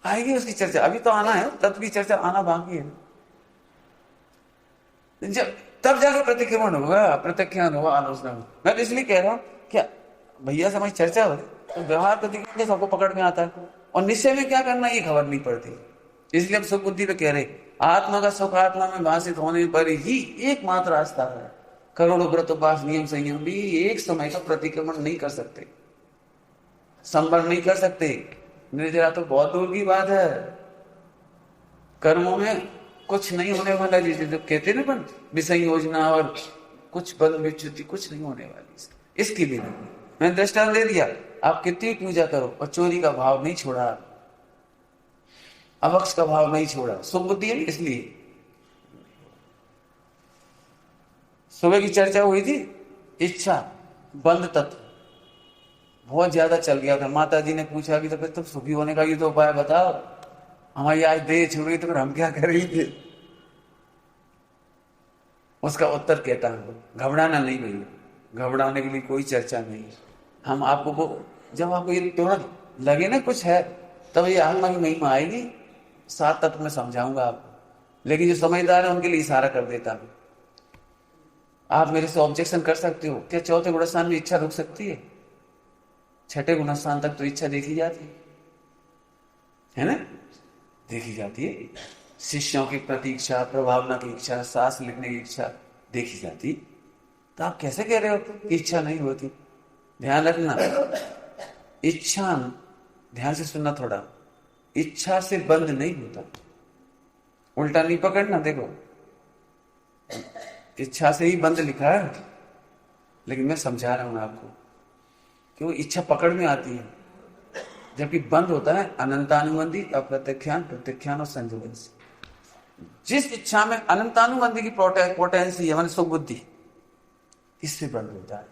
आएगी उसकी चर्चा, अभी तो आना है, तत्व की चर्चा आना बाकी है। जब तब जाके प्रतिक्रमण होगा, प्रत्याख्यान होगा, आलोचना होगा। मैं तो इसलिए कह रहा हूं क्या भैया से हमारी चर्चा हो तो व्यवहार प्रतिक्रमण सबको पकड़ में आता है, और निश्चय में क्या करना ये खबर नहीं पड़ती। इसलिए हम सुख बुद्धि पे कह रहे आत्मा का सुख आत्मा में भाषित होने पर ही एकमात्र रास्ता है। करोड़ों व्रत उपास नियम संयम भी एक समय का प्रतिक्रमण नहीं कर सकते, संवरण नहीं कर सकते। निर्जरा तो बहुत दूर की बात है। कर्मों में कुछ नहीं होने वाला, जिसे जो कहते ना बन विषय योजना और कुछ बल विच्युति कुछ नहीं होने वाली इसकी भी नहीं। मैंने दृष्टांत दे दिया, आप कितनी पूजा करो और चोरी का भाव नहीं छोड़ा, अवक्ष का भाव नहीं छोड़ा, सुख बुद्धि है इसलिए। सुबह की चर्चा हुई थी, इच्छा बंध तत्व बहुत ज्यादा चल गया था। माता जी ने पूछा कि तो फिर तुम सुखी होने का ये तो उपाय बताओ, हमारी आज देह छुड़ गई तो फिर हम क्या करेंगे। उसका उत्तर कहता हूं, घबराना नहीं भैया, घबराने के लिए कोई चर्चा नहीं है। हम आपको को जब आपको ये थोड़ा लगे ना कुछ है, तब ये आत्मा की महिमा आएगी, 7 तत्व में समझाऊंगा आपको। लेकिन जो समझदार है उनके लिए इशारा कर देता हूं। आप मेरे से ऑब्जेक्शन कर सकते हो, क्या चौथे गुणस्थान में इच्छा रुक सकती है? छठे गुणस्थान तक तो इच्छा देखी जाती है ना, देखी जाती है। शिष्यों की प्रतीक्षा, प्रभावना की इच्छा, सांस लिखने की इच्छा देखी जाती। तो आप कैसे कह रहे हो कि इच्छा नहीं होती? ध्यान रखना, इच्छा, ध्यान से सुनना थोड़ा, इच्छा से बंद नहीं होता। उल्टा नहीं पकड़ना, देखो इच्छा से ही बंद लिखा है, लेकिन मैं समझा रहा हूं आपको कि वो इच्छा पकड़ में आती है, जबकि बंद होता है अनंतानुबंधी, अप्रत्यख्यान, प्रत्यख्यान और संयोजन से। जिस इच्छा में अनंतानुबंधी की पोटेंसी है, मान सुख बुद्धि, इससे बंद होता है।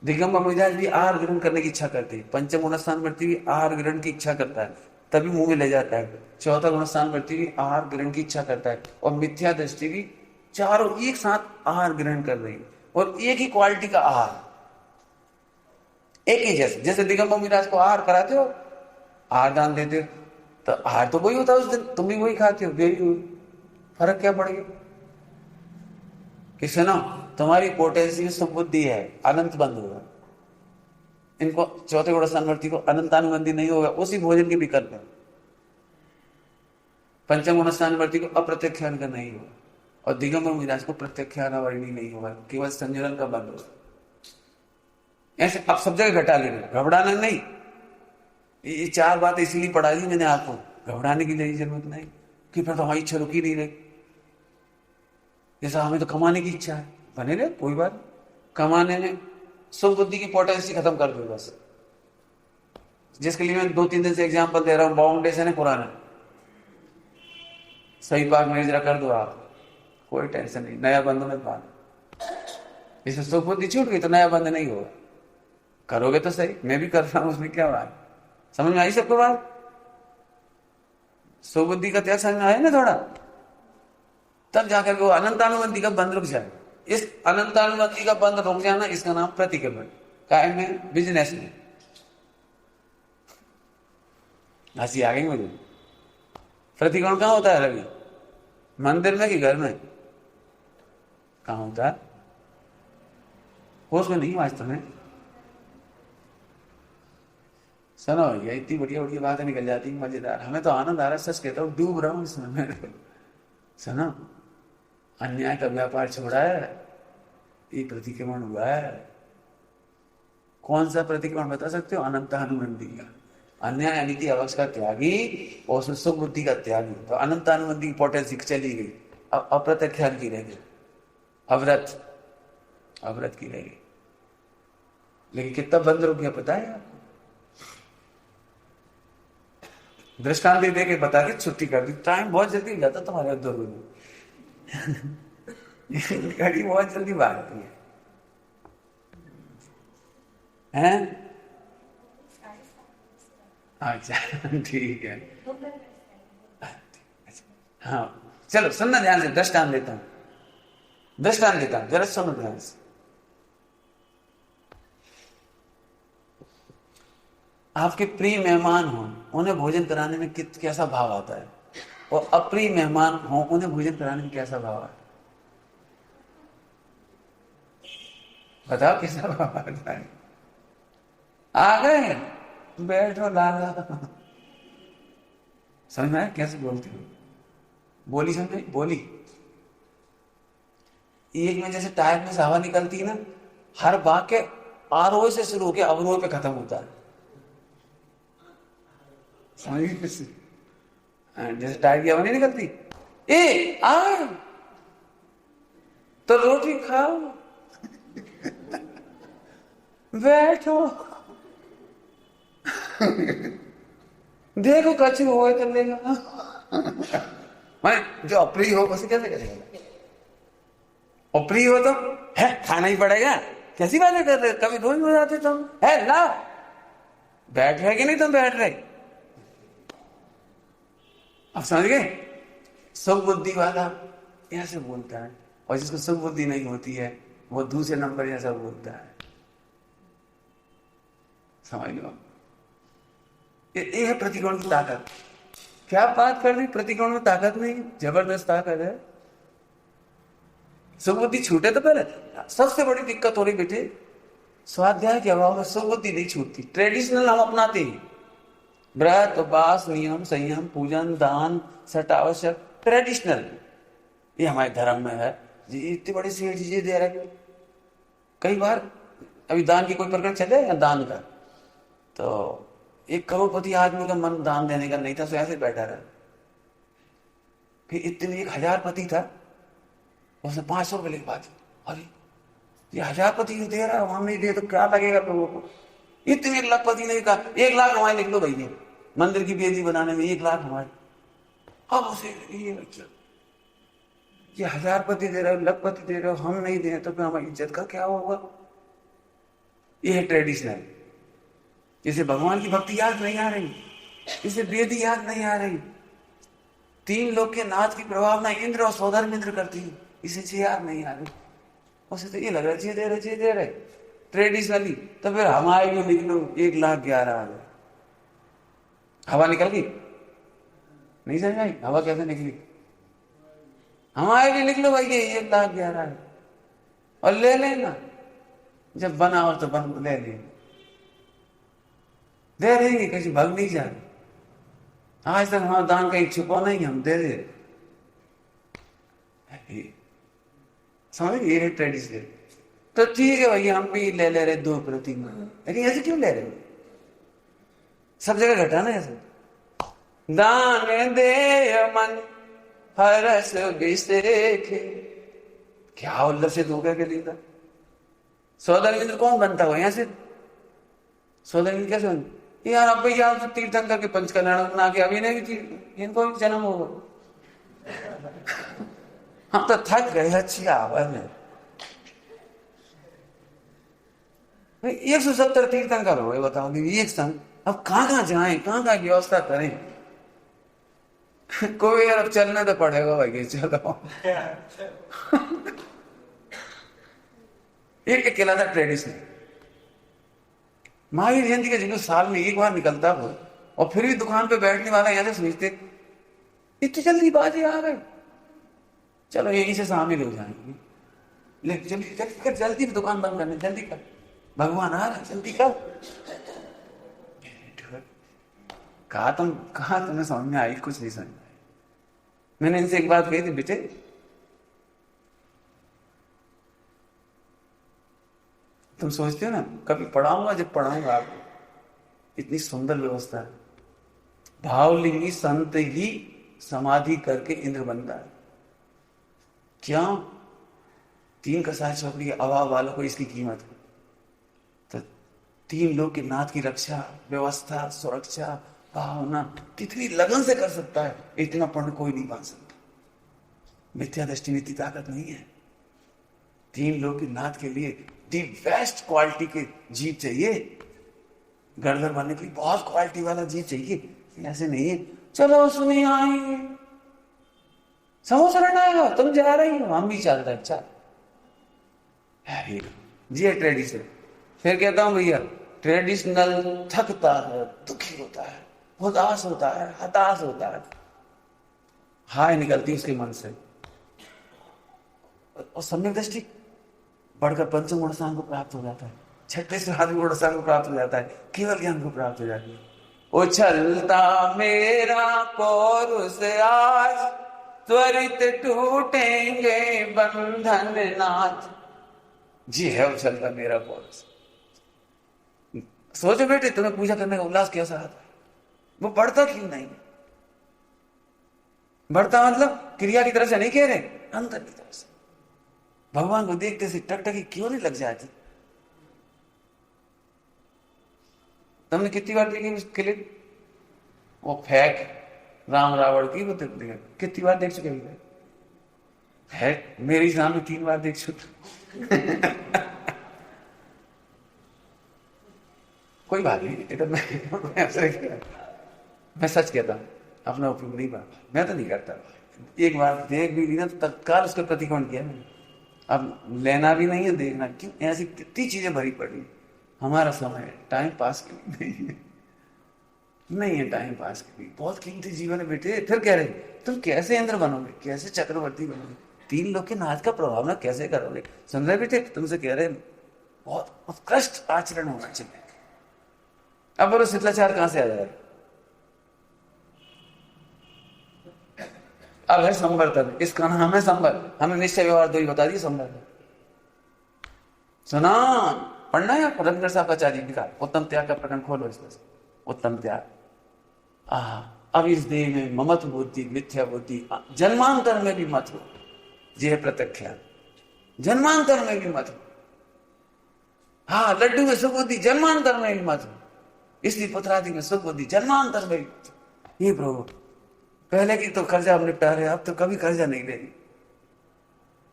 दिगंबर मिजाज भी आहार ग्रहण करने की इच्छा करती है, पंचम गुणस्थान वृत्ति भी आहार ग्रहण की इच्छा करता है, तभी मुंह में ले जाता है। चौथा गुणस्थान वृत्ति भी आहार ग्रहण की इच्छा करता है, और मिथ्या दृष्टि भी, चारों एक साथ आहार ग्रहण कर रही है, और एक ही क्वालिटी का आहार, एक ही जैसे दिगंबर मिराज को आहार कराते हो, आहार दान देते हो, तो आहार तो वही होता है उस दिन, तुम भी वही खाते हो, फर्क क्या पड़ गया? किसे ना तुम्हारी पोटेंसी में सुबुद्धि है, अनंत बंद होगा। इनको चौथे गुणस्थान वृत्ति को अनंतानुबंधी नहीं होगा उसी भोजन के विकल्प में। पंचम गुणस्थान वृत्ति को अप्रत्यख्यान का नहीं होगा, और दिगंबर मिराज को प्रत्यख्यान वर्णी नहीं होगा, केवल संजलन का बंद होगा। ऐसे अब सब जगह घटा लेना, घबराना नहीं। ये 4 बातें इसलिए पढ़ा दी मैंने आपको, घबराने की जरूरत नहीं कि फिर तो हमारी इच्छा रुकी नहीं रही। जैसा हमें तो कमाने की इच्छा है, बने रहे, कोई बात, कमाने में सुख बुद्धि की पोटेंसी खत्म कर दो बस। जिसके लिए मैं 2-3 दिन से एग्जाम्पल दे रहा हूं, बाउंडेशन है पुराना, सही बात मेजरा कर दो आप, कोई टेंशन नहीं, नया बंद मत बात। इसमें सुख बुद्धि छूट गई तो नया बंद नहीं होगा, करोगे तो सही, मैं भी कर रहा हूं, उसमें क्या बात, समझ में आई सबको बात? सुख बुद्धि का त्याग समझ में आया ना थोड़ा, तब जाकर के वो अनंतानुबंधी का बंद रुक जाए। इस अनंतानुबंधी का बंद रुक जाना, इसका नाम प्रतिक्रमण। काय में? बिजनेस में। हंसी आ गई मुझे। प्रतिक्रमण कहां होता है रवि? मंदिर में कि घर में? कहां होता है? होश में नहीं वास्तव में। सुनो ये इतनी बढ़िया बढ़िया बातें निकल जाती है, मजेदार, हमें तो आनंद आ रहा है, सच कहता हूं, डूब रहा हूं इसमें। सुनो, अन्याय का व्यापार छोड़ा है, ये प्रतिक्रमण हुआ है। कौन सा प्रतिक्रमण बता सकते हो? अनंतानुबंधी का। अन्याय यानी कि अवक्ष का त्यागी और उसमें सुख बुद्धि का त्यागी, तो अनंतानुबंधी की पोटेंसी चली गई, अब अप्रत्यख्यान की रह गई, अव्रत की रह गई। लेकिन कितना बंद रुक गया पता है आपको? दृष्टांत दे के बता के छुट्टी कर दी, टाइम बहुत जल्दी जाता तुम्हारे दौर में। गाड़ी बहुत जल्दी भागती है? अच्छा ठीक है, हाँ चलो सुनना ध्यान से, दृष्टांत देता हूं, दृष्टांत देता हूं, जरा सुनो ध्यान से। आपके प्रिय मेहमान हो, उन्हें भोजन कराने में कैसा भाव आता है, और अप्रिय मेहमान हो उन्हें भोजन कराने में कैसा भाव आता है? बताओ कैसा भाव आता है? आ गए, बैठो लाला। समझ में आया कैसे बोलती हूँ? बोली समझ में? बोली एक में जैसे टायर में से हवा निकलती है ना, हर वाक्य आरोह से शुरू होकर अवरोह पे खत्म होता है। समझ गए कैसे? जैसे टायर की हवा नहीं निकलती, ए आ तो रोटी खाओ, बैठो, देखो कच्ची हो कर लेगा। मैं जो अप्रिय हो उसे कैसे करेगा? अप्रिय हो तो है खाना ही पड़ेगा, कैसी बातें कर रहे, कभी रोज हो जाते तुम, है ना? बैठ रहे कि नहीं तुम? बैठ रहे। अब समझ गए? सुबुद्धि वाला ऐसे बोलता है, और जिसको सुबुद्धि नहीं होती है वो दूसरे नंबर ऐसा बोलता है। समझ लो, ये है प्रतिकोण की ताकत। क्या बात कर दी, प्रतिकोण में ताकत नहीं, जबरदस्त ताकत है। सुबुद्धि छूटे तो पहले सबसे बड़ी दिक्कत हो रही बेटे, स्वाध्याय के अभाव में सुबुद्धि नहीं छूटती। ट्रेडिशनल हम अपनाते हैं, व्रत उपवास नियम संयम पूजन दान सट आवश्यक, ट्रेडिशनल ये हमारे धर्म में है जी। इतनी बड़ी सी चीजें दे रहे, कई बार अभी दान की कोई प्रकरण चले या दान का, तो 1 करोड़पति आदमी का मन दान देने का नहीं था, तो ऐसे बैठा रहा। फिर इतने 1,000पति था, उसने 500 रुपये लिख बात, अरे ये 1,000पति दे रहा है, हम नहीं दे तो क्या लगेगा लोगों को? इतने 1 लाखपति ने कहा 1 लाख हमारे लिख लो भैया, मंदिर की बेदी बनाने में 1 लाख हमारे। अब उसे ये 1,000पति दे रहे हो, लखपति दे रहे हो, हम नहीं दे तो फिर हमारी इज्जत का क्या होगा? ये है ट्रेडिशनल। इसे भगवान की भक्ति याद नहीं आ रही, इसे वेदी याद नहीं आ रही, 3 लोग के नाथ की प्रभावना इंद्र और सौधर्म इंद्र करती है, इसे याद नहीं आ रही। उसे तो ये लग रहा है दे रहे ट्रेडिशनली। तो फिर हमारे भी लिख लो 1,11,000। हवा निकल गई, नहीं समझ आई? हवा कैसे निकली? हमारे भी लिख लो भाई, 1,11,000 और ले लेना, जब बना हो तो बन ले लेना, दे देंगे, कैसे भाग नहीं जाए। आज तक हमारा दान कहीं छुपा नहीं, हम दे दे। समझ, ये है ट्रेडिशनल। तो ठीक है भैया, हम भी ले ले रहे 2 प्रति, लेकिन ऐसे क्यों ले रहे? सब जगह घटा ना ऐसे। दान दे मन हरस विसेखे, क्या उल्लसित हो गया के लिए। सौदागर कौन बनता हुआ यहाँ से? सौदागर कैसे बन? यार अब भैया आप तीर्थंकर के पंच कल्याण बना के अभी नहीं, इनको भी जन्म होगा। हम तो थक गए अच्छी आवाज में। 170 तीर्थंकर हो गए, बताओ एक संग। अब कहाँ जाएं, कहाँ व्यवस्था करें? कोई यार अब चलना तो पड़ेगा भाई, चलो। एक अकेला था ट्रेडिशनल। महावीर जयंती का जुलूस साल में 1 बार निकलता हो, और फिर भी दुकान पे बैठने वाला यहाँ से सोचते इतनी जल्दी बाजी आ गए, चलो यहीं से शामिल हो जाएंगे। लेकिन जल्दी जल्दी दुकान बंद करने, जल्दी कर, भगवान आ रहा, जल्दी कर। कहा तुम्हें समझ में आई? कुछ नहीं समझ में आई। मैंने इनसे एक बात कही थी, बेटे तुम सोचते हो ना कभी पढ़ाऊंगा, जब पढ़ाऊंगा आपको, इतनी सुंदर व्यवस्था है। भावलिंगी संत ही समाधि करके इंद्र बनता है। क्यों? 3 कसाय चौकड़ी के अभाव वालों को इसकी कीमत है। तो 3 लोग के नाथ की रक्षा, व्यवस्था, सुरक्षा, भावना कितनी लगन से कर सकता है, इतना पढ़ कोई नहीं पा सकता। मिथ्या दृष्टि में इतनी ताकत नहीं है। 3 लोग के नाथ के लिए दी बेस्ट क्वालिटी के जीव चाहिए। गड़गड़ बनने के लिए बहुत क्वालिटी वाला जीव चाहिए, ऐसे नहीं है चलो सुनिए आएंगे, समोसा आएगा, तुम जा रही हो, हम भी चल रहे, चल जी ट्रेडिशनल। फिर कहता हूं भैया ट्रेडिशनल थकता है, दुखी होता है, उदास होता है, हताश होता है, हाय निकलती उसके मन से, और सम्यक दृष्टि बढ़कर पंचम गुण स्थान को प्राप्त हो जाता है, छठे से आदि गुण स्थान को प्राप्त हो जाता है, केवल ज्ञान को प्राप्त हो जाती है। उछलता मेरा पौरुष आज, त्वरित टूटेंगे बंधन नाथ। जी है उछलता मेरा पौरुष। सोचो बेटे, तुम्हें पूजा करने का उल्लास कैसा आता है, वो बढ़ता क्यों नहीं? बढ़ता मतलब क्रिया की तरफ से नहीं कह रहे, अंतर की तरफ से। भगवान को देखते से टकटकी क्यों नहीं लग जाती? तुमने कितनी बार देखी उस क्लिप, वो फेक राम रावण की, वो कितनी बार देख चुके हैं? फेक मेरी सामने 3 बार देख चुके। कोई बात नहीं, इधर मैं सच कहता हूं, अपना उपयोग नहीं बात, मैं तो नहीं करता। एक बार देख भी ली ना तो तत्काल उसका प्रतिकोण किया मैंने। अब लेना भी नहीं है, देखना क्यों? ऐसी कितनी चीजें भरी पड़ी। हमारा समय टाइम पास के लिए नहीं है टाइम पास के लिए, बहुत कीमती जीवन है बेटे। फिर कह रहे तुम कैसे इंद्र बनोगे, कैसे चक्रवर्ती बनोगे, 3 लोग के नाच का प्रभाव ना कैसे करोगे? सुन रहे बेटे, तुमसे कह रहे बहुत उत्कृष्ट आचरण होना चाहिए। अब बोलो शिष्टाचार कहां से आ जाए? अब है संवर्तन, इसका नाम है संवर्तन। हमें निश्चय व्यवहार 2 ही बता दिए संवर्तन। सुना पढ़ना है रविंद्र साहब का आचार्य लिखा उत्तम त्याग का प्रकरण खोलो इसमें से। उत्तम त्याग, अब इस देह में ममत्व बुद्धि, मिथ्या बुद्धि, जन्मांतर में भी मत हो। ये प्रत्यक्ष जन्मांतर में भी मत हो। हाँ, लड्डू में सुख बुद्धि, जन्मांतर में भी मत हो। इसलिए पुत्रादि में सुख बुद्धि, जन्मांतर में भी मत हो। ये प्रभु पहले की तो कर्जा हम निपटा रहे, अब तो कभी कर्जा नहीं लेंगे।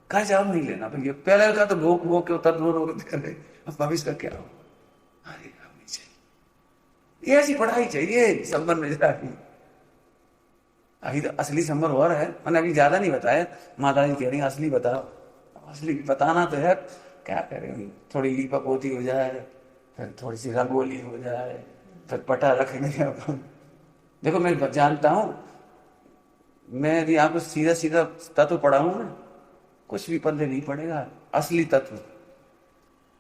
कर्जा अब नहीं लेना भैया, पहले का तो भोग भोग के उतर रहे, अब भविष्य का क्या हो? अरे नहीं चाहिए, ये ऐसी पढ़ाई चाहिए संबर में जरा। अभी तो असली संबर हो रहा है, मैंने अभी ज्यादा नहीं बताया। माता जी कह रही असली बताओ, असली बताना तो है। क्या करें, थोड़ी लीपा पोती हो जाए, फिर थोड़ी सी रंगोली हो जाए, फिर पटा रखेंगे अपन। देखो मैं जानता हूं, मैं यदि आपको सीधा सीधा तत्व पढ़ाऊं ना, कुछ भी पल्ले नहीं पड़ेगा। असली तत्व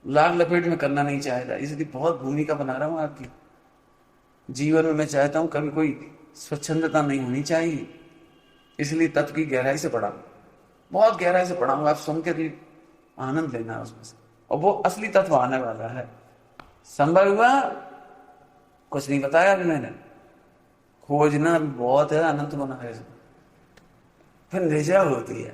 लाग लपेट में करना नहीं चाहेगा, इसलिए बहुत भूमिका बना रहा हूं आपकी। जीवन में मैं चाहता हूं कभी कोई स्वच्छंदता नहीं होनी चाहिए, इसलिए तत्व की गहराई से पढ़ाऊं, बहुत गहराई से पढ़ाऊंगा। आप सुन के भी आनंद लेना उसमें से, और वो असली तत्व आने वाला है। संभव हुआ कुछ नहीं बताया अभी मैंने, खोजना भी बहुत है, अनंत बना है, फिर निजा होती है।